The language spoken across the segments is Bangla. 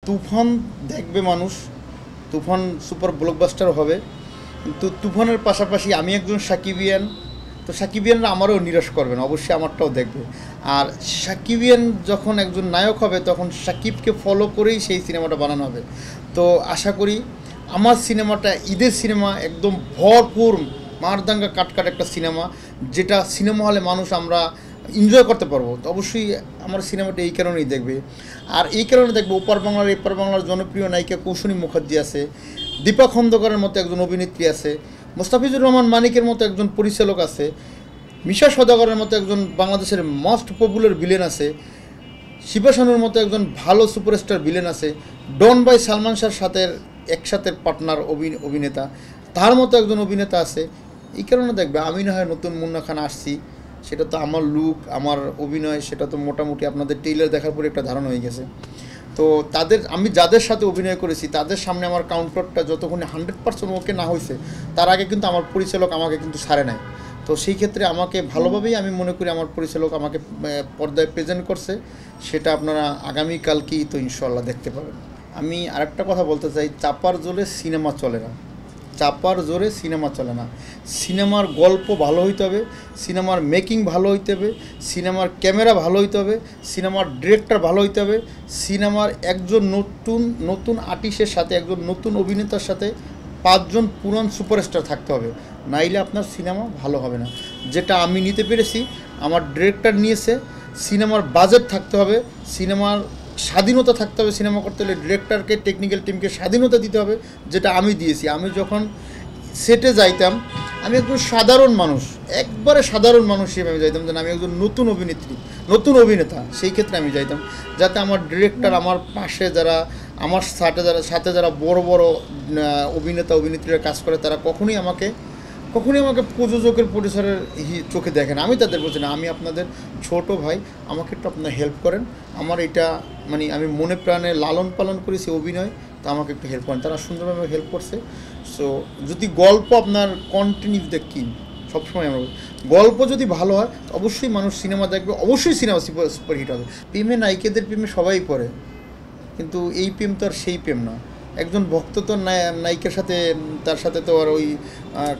তুফান দেখবে মানুষ, তুফান সুপার ব্লকবাস্টার হবে, কিন্তু তুফানের পাশাপাশি আমি একজন সাকিবিয়ান, তো সাকিবিয়ানরা আমারও নিরাশ করবে না, অবশ্যই আমারটাও দেখবে। আর সাকিবিয়ান যখন একজন নায়ক হবে তখন সাকিবকে ফলো করেই সেই সিনেমাটা বানানো হবে। তো আশা করি আমার সিনেমাটা ঈদের সিনেমা, একদম ভরপুর মারদাঙ্গা কাটকাট একটা সিনেমা, যেটা সিনেমা হলে মানুষ আমরা এনজয় করতে পারবো। তো অবশ্যই আমার সিনেমাটা এই কারণেই দেখবে। আর এই কারণে দেখবে ওপার বাংলার এপার বাংলার জনপ্রিয় নায়িকা কৌশনী মুখার্জি আছে, দীপা খন্দকারের মতো একজন অভিনেত্রী আছে, মোস্তাফিজুর রহমান মানিকের মতো একজন পরিচালক আছে, মিশা সওদাগরের মতো একজন বাংলাদেশের মোস্ট পপুলার ভিলেন আছে, শিবা শানুর মতো একজন ভালো সুপারস্টার ভিলেন আছে, ডন বাই সালমান শাহর সাথে একসাথে পার্টনার অভিনেতা, তার মতো একজন অভিনেতা আছে। এই কারণে দেখবে আমি না হয় নতুন মুন্না খান আসছি, সেটা তো আমার লুক, আমার অভিনয়, সেটা তো মোটামুটি আপনাদের ট্রেইলার দেখার পরে একটা ধারণা হয়ে গেছে। তো আমি যাদের সাথে অভিনয় করেছি তাদের সামনে আমার কাউন্টারটা যতক্ষণ 100% ওকে না হয়েছে, তার আগে কিন্তু আমার পরিচালক আমাকে কিন্তু ছাড়ে নাই। তো সেই ক্ষেত্রে আমাকে ভালোভাবেই আমি মনে করি আমার পরিচালক আমাকে পর্দায় প্রেজেন্ট করছে, সেটা আপনারা আগামীকালকেই তো ইনশাল্লাহ দেখতে পাবেন। আমি আরেকটা কথা বলতে চাই, চাপার জোরে সিনেমা চলে না, চাপার জোরে সিনেমা চলে না। সিনেমার গল্প ভালো হইতে হবে, সিনেমার মেকিং ভালো হইতে হবে, সিনেমার ক্যামেরা ভালো হইতে হবে, সিনেমার ডিরেক্টর ভালো হইতে হবে, সিনেমার একজন নতুন আর্টিস্টের সাথে, একজন নতুন অভিনেতার সাথে 5 জন পুরান সুপারস্টার থাকতে হবে, নাইলে আপনার সিনেমা ভালো হবে না। যেটা আমি নিতে পেরেছি, আমার ডিরেক্টর নিয়েছে। সিনেমার বাজেট থাকতে হবে, সিনেমার স্বাধীনতা থাকতে হবে, সিনেমা করতে হলে ডিরেক্টরকে, টেকনিক্যাল টিমকে স্বাধীনতা দিতে হবে, যেটা আমি দিয়েছি। আমি যখন সেটে যাইতাম, আমি একজন সাধারণ মানুষ, একবারে সাধারণ মানুষ হিসেবে আমি যাইতাম, যেন আমি একজন নতুন অভিনেত্রী, নতুন অভিনেতা, সেই ক্ষেত্রে আমি যাইতাম, যাতে আমার ডিরেক্টর, আমার পাশে যারা, আমার সাথে যারা বড় বড় অভিনেতা অভিনেত্রীরা কাজ করে, তারা কখনোই আমাকে প্রযোজকের প্রডিউসারের চোখে দেখেন। আমি তাদের বলছি না, আমি আপনাদের ছোট ভাই, আমাকে একটু আপনার হেল্প করেন, আমার এটা মানে আমি মনে প্রাণে লালন পালন করেছি অভিনয়, তো আমাকে একটু হেল্প করেন। তারা সুন্দরভাবে হেল্প করছে। সো যদি গল্প আপনার কন্টিনিউ দেখি, সবসময় আমরা গল্প যদি ভালো হয়, অবশ্যই মানুষ সিনেমা দেখবে, অবশ্যই সিনেমা সুপারহিট হবে। প্রেমে নায়িকাদের প্রেমে সবাই পড়ে, কিন্তু এই প্রেম তো আর সেই প্রেম না। একজন ভক্ত তো নায়িকার সাথে, তার সাথে তো আর ওই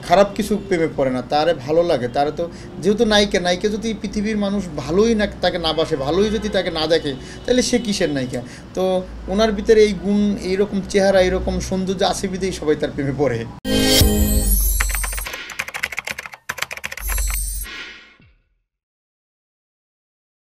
খারাপ কিছু প্রেমে পড়ে না, তারে ভালো লাগে। তারা তো যেহেতু নায়িকা যদি পৃথিবীর মানুষ ভালোই না তাকে না বাসে, ভালোই যদি তাকে না দেখে, তাহলে সে কিসের নায়িকা? তো ওনার ভিতরে এই গুণ, এইরকম চেহারা, এইরকম সৌন্দর্য আছে বিধেই সবাই তার প্রেমে পড়ে।